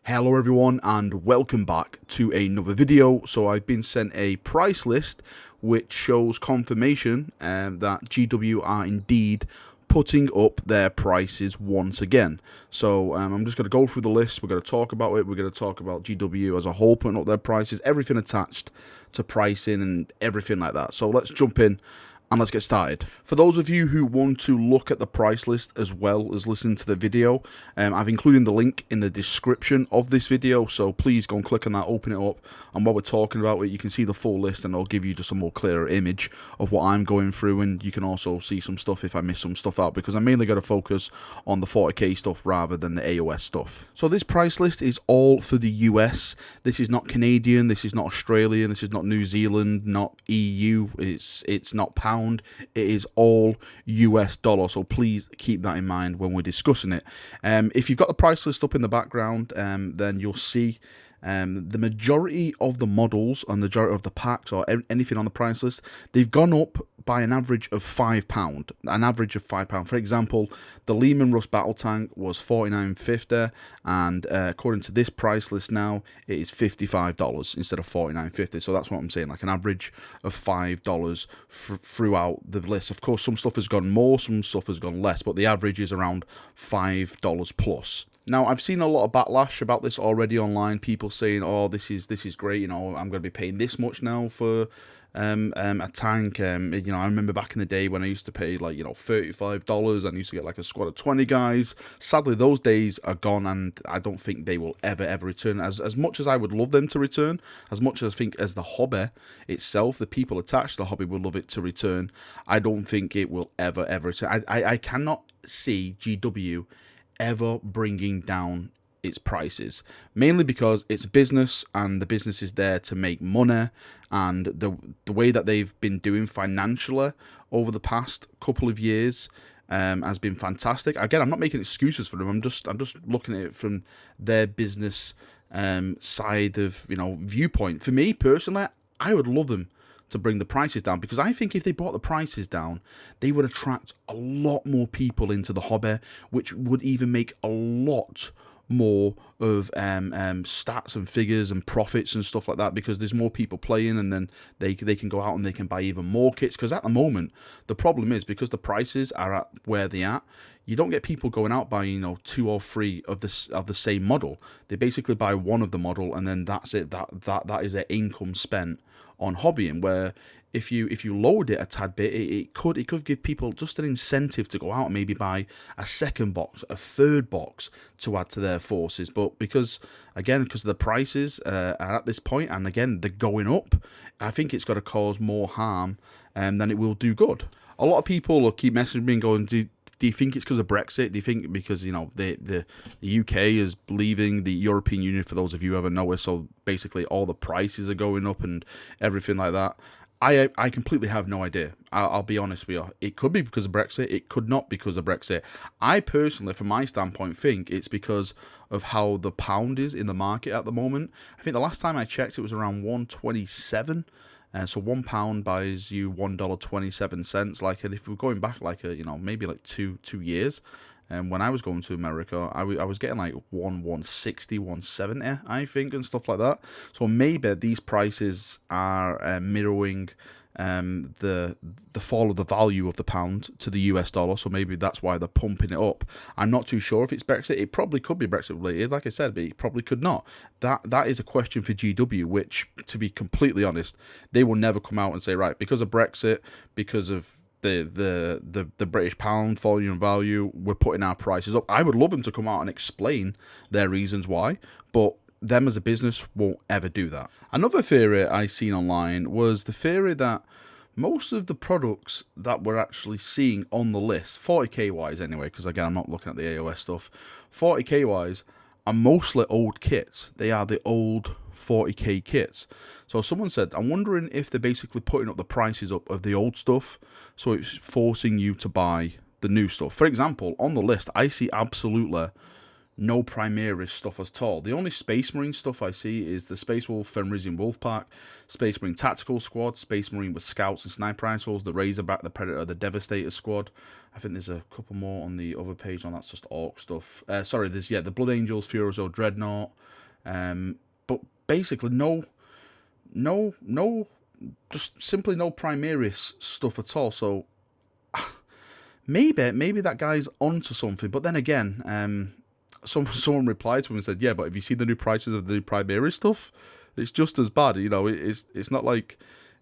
Hello everyone and welcome back to another video. So I've been sent a price list which shows confirmation that GW are indeed putting up their prices once again. So I'm just going to go through the list. We're going to talk about it. We're going to talk about GW as a whole putting up their prices, everything attached to pricing and everything like that. So let's jump in and let's get started. For those of you who want to look at the price list as well as listen to the video, I've included the link in the description of this video, so please go and click on that, open it up, and while we're talking about it, you can see the full list and it'll give you just a more clearer image of what I'm going through, and you can also see some stuff if I miss some stuff out, because I'm mainly going to focus on the 40k stuff rather than the AOS stuff. So this price list is all for the US. This is not Canadian, this is not Australian, this is not New Zealand, not EU, it's not pound. It is all US dollar, so please keep that in mind when we're discussing it. If you've got the price list up in the background, then you'll see the majority of the models and the majority of the packs or anything on the price list, they've gone up by an average of £5. An average of £5. For example, the Lehman Russ Battle Tank was $49.50, and according to this price list now, it is $55 instead of $49.50. So that's what I'm saying, like an average of $5 throughout the list. Of course, some stuff has gone more, some stuff has gone less, but the average is around $5 plus. Now, I've seen a lot of backlash about this already online. People saying, "Oh, this is great. You know, I'm going to be paying this much now for a tank." You know, I remember back in the day when I used to pay like $35, and I used to get like a squad of 20 guys. Sadly, those days are gone, and I don't think they will ever return. As much as I would love them to return, as much as I think as the hobby itself, the people attached to the hobby would love it to return, I don't think it will ever return. I cannot see GW ever bringing down its prices, mainly because it's a business and the business is there to make money, and the way that they've been doing financially over the past couple of years has been fantastic. Again, I'm not making excuses for them. I'm just looking at it from their business side of viewpoint. For me personally, I would love them to bring the prices down, because I think if they brought the prices down, they would attract a lot more people into the hobby, which would even make a lot more of stats and figures and profits and stuff like that, because there's more people playing, and then they can go out and they can buy even more kits. Because at the moment, the problem is, because the prices are at where they are, you don't get people going out buying 2 or 3 of the same model. They basically buy one of the model, and then that's it. That is their income spent on hobbying. Where if you lowered it a tad bit, it could give people just an incentive to go out and maybe buy a second box, a third box to add to their forces. But because of the prices are at this point, and again they're going up, I think it's got to cause more harm than it will do good. A lot of people will keep messaging me and going, do you think it's because of Brexit? Do you think because the UK is leaving the European Union, for those of you who haven't noticed, so basically all the prices are going up and everything like that? I completely have no idea. I'll be honest with you. It could be because of Brexit. It could not because of Brexit. I personally, from my standpoint, think it's because of how the pound is in the market at the moment. I think the last time I checked, it was around 127. So £1 buys you $1.27. Like, and if we're going back like maybe like two years, and when I was going to America, I was getting like 160, 170, I think, and stuff like that. So maybe these prices are mirroring the fall of the value of the pound to the US dollar. So maybe that's why they're pumping it up. I'm not too sure if it's Brexit. It probably could be Brexit related, like I said, but it probably could not. That is a question for GW, which, to be completely honest, they will never come out and say, right, because of Brexit, because of the British pound falling in value, we're putting our prices up. I would love them to come out and explain their reasons why, but them as a business won't ever do that. Another theory I seen online was the theory that most of the products that we're actually seeing on the list, 40k wise anyway, because again I'm not looking at the AOS stuff, 40k wise are mostly old kits. They are the old 40k kits. So someone said, I'm wondering if they're basically putting up the prices up of the old stuff, so it's forcing you to buy the new stuff. For example, on the list, I see absolutely no Primaris stuff at all. The only Space Marine stuff I see is the Space Wolf Fenrisian Wolf Pack, Space Marine Tactical Squad, Space Marine with Scouts and Sniper Rifles, the Razorback, the Predator, the Devastator Squad. I think there's a couple more on the other page, and that's just Orc stuff. Sorry, there's, the Blood Angels, Furozo, Dreadnought, But basically, just simply no Primaris stuff at all. So maybe that guy's onto something. But then again, someone replied to him and said, yeah, but have you seen the new prices of the Primaris stuff? It's just as bad. It's not like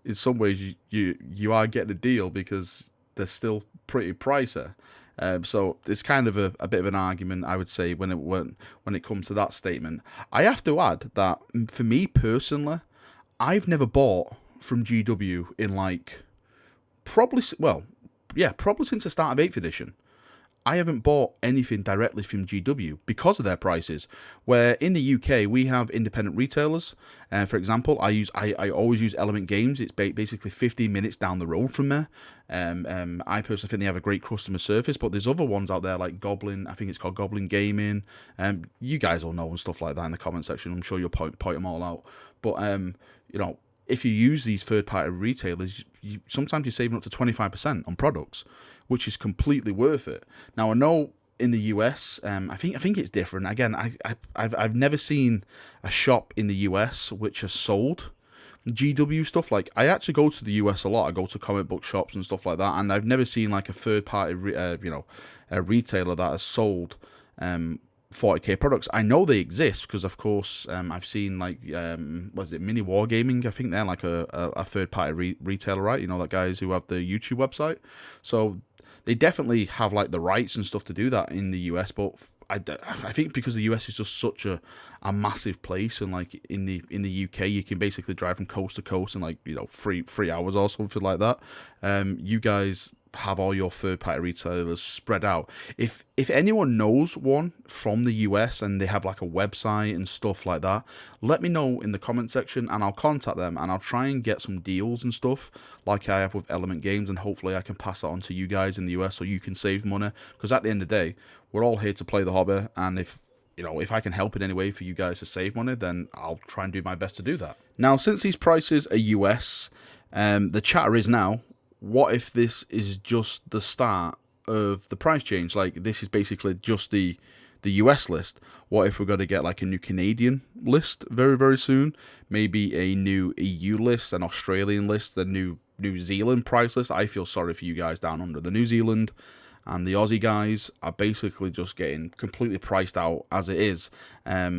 in some ways you are getting a deal because they're still pretty pricey. So it's kind of a bit of an argument, I would say, when it comes to that statement. I have to add that for me personally, I've never bought from GW in probably since the start of 8th edition. I haven't bought anything directly from GW because of their prices. Where in the UK we have independent retailers. For example, I always use Element Games. It's basically 15 minutes down the road from there. I personally think they have a great customer service. But there's other ones out there like Goblin. I think it's called Goblin Gaming. You guys all know and stuff like that in the comment section. I'm sure you'll point them all out. But if you use these third-party retailers, sometimes you're saving up to 25% on products, which is completely worth it. Now, I know in the US, I think it's different. Again, I've never seen a shop in the US which has sold GW stuff. Like, I actually go to the US a lot. I go to comic book shops and stuff like that, and I've never seen like a third-party, a retailer that has sold 40k products. I know they exist because, of course, I've seen Mini Wargaming. I think they're like a third-party retailer, right? That guys who have the YouTube website. So they definitely have like the rights and stuff to do that in the US. But I think because the US is just such a massive place, and like in the UK, you can basically drive from coast to coast in 3 hours or something like that. You guys have all your third-party retailers spread out. If anyone knows one from the US and they have like a website and stuff like that, let me know in the comment section and I'll contact them and I'll try and get some deals and stuff like I have with Element Games, and hopefully I can pass that on to you guys in the US so you can save money, because at the end of the day, we're all here to play the hobby, and if I can help in any way for you guys to save money, then I'll try and do my best to do that. Now, since these prices are US, the chatter is now, what if this is just the start of the price change? Like, this is basically just the US list. What if we're going to get like a new Canadian list very, very soon? Maybe a new EU list, an Australian list, a New Zealand price list. I feel sorry for you guys down under. The New Zealand and the Aussie guys are basically just getting completely priced out as it is. I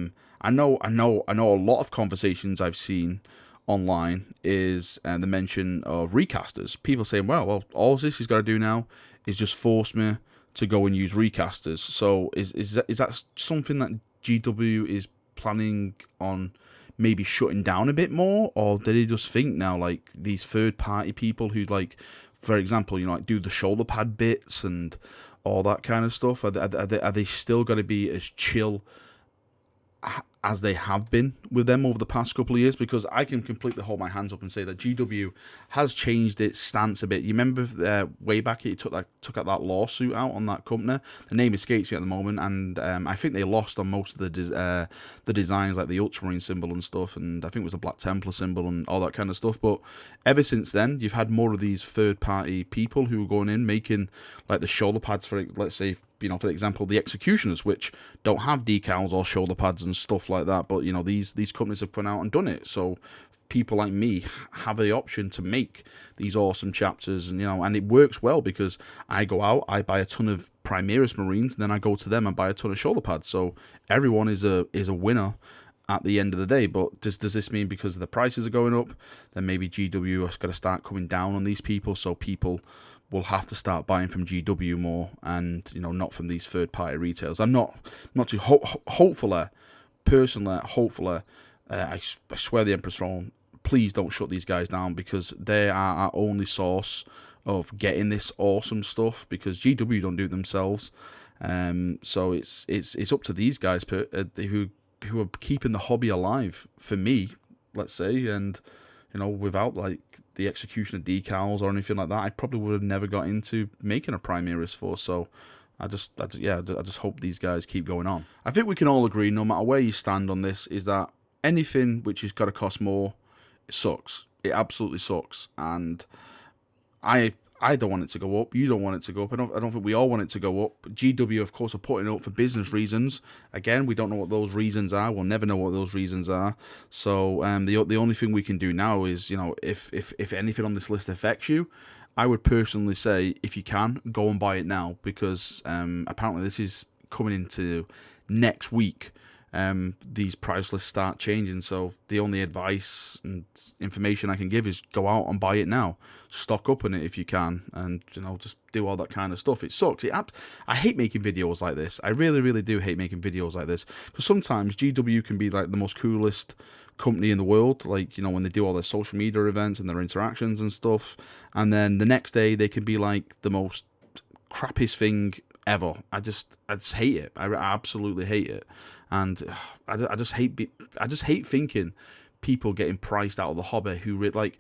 know a lot of conversations I've seen online is the mention of recasters. People saying, well, all this is going to do now is just force me to go and use recasters. So is that something that GW is planning on maybe shutting down a bit more, or did they just think now like these third party people who, like, for example, do the shoulder pad bits and all that kind of stuff, are they still going to be as chill as they have been with them over the past couple of years? Because I can completely hold my hands up and say that GW has changed its stance a bit. You remember way back it took out that lawsuit out on that company. The name escapes me at the moment, and I think they lost on most of the designs, like the Ultramarine symbol and stuff, and I think it was a Black Templar symbol and all that kind of stuff. But ever since then, you've had more of these third-party people who are going in making like the shoulder pads for, let's say, for example, the Executioners, which don't have decals or shoulder pads and stuff like that, but these companies have gone out and done it. So people like me have the option to make these awesome chapters, and and it works well because I go out, I buy a ton of Primaris Marines, and then I go to them and buy a ton of shoulder pads. So everyone is a winner at the end of the day. But does this mean because the prices are going up, then maybe GW has got to start coming down on these people, so people will have to start buying from GW more, and not from these third-party retailers? I'm not too hopefully, I swear the Emperor's Throne, please don't shut these guys down, because they are our only source of getting this awesome stuff, because GW don't do it themselves. So it's up to these guys who are keeping the hobby alive for me, let's say, and without like the Executioner decals or anything like that, I probably would have never got into making a Primaris force. So I just hope these guys keep going on. I think we can all agree, no matter where you stand on this, is that anything which has got to cost more, it sucks. It absolutely sucks. And I I don't want it to go up. You don't want it to go up. I don't think we all want it to go up. GW, of course, are putting it up for business reasons. Again, we don't know what those reasons are. We'll never know what those reasons are. So the only thing we can do now is, if anything on this list affects you, I would personally say, if you can, go and buy it now, because apparently this is coming into next week. These price lists start changing, so the only advice and information I can give is go out and buy it now, stock up on it if you can, and just do all that kind of stuff. It sucks. I hate making videos like this. I really do hate making videos like this, because sometimes GW can be like the most coolest company in the world, like when they do all their social media events and their interactions and stuff, and then the next day they can be like the most crappiest thing ever. I just hate it. I absolutely hate it, and I just hate thinking people getting priced out of the hobby who like.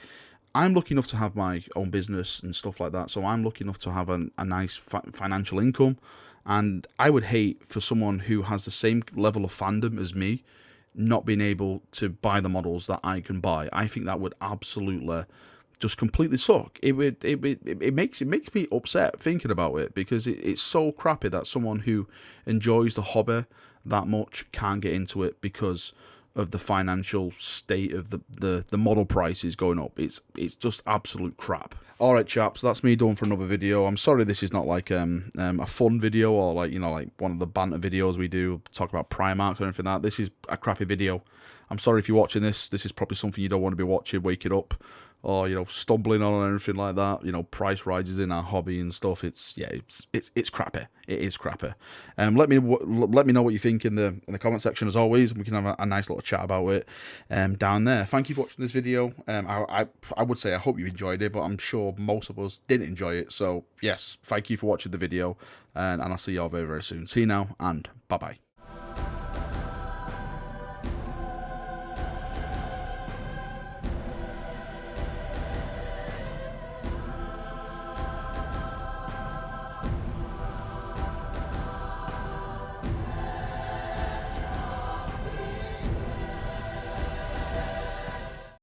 I'm lucky enough to have my own business and stuff like that, so I'm lucky enough to have a nice financial income, and I would hate for someone who has the same level of fandom as me not being able to buy the models that I can buy. I think that would absolutely just completely suck. It makes me upset thinking about it, because it's so crappy that someone who enjoys the hobby that much can't get into it because of the financial state of the model prices going up. It's just absolute crap. All right, chaps, that's me done for another video. I'm sorry this is not like a fun video, or like like one of the banter videos we do, talk about Primarchs or anything like that. This is a crappy video. I'm sorry if you're watching this. This is probably something you don't want to be watching, waking up, or stumbling on or anything like that. Price rises in our hobby and stuff. It's crappy. It is crappy. Let me know what you think in the comment section, as always, and we can have a nice little chat about it down there. Thank you for watching this video. I would say I hope you enjoyed it, but I'm sure most of us didn't enjoy it. So yes, thank you for watching the video, and I'll see you all very, very soon. See you now, and bye bye.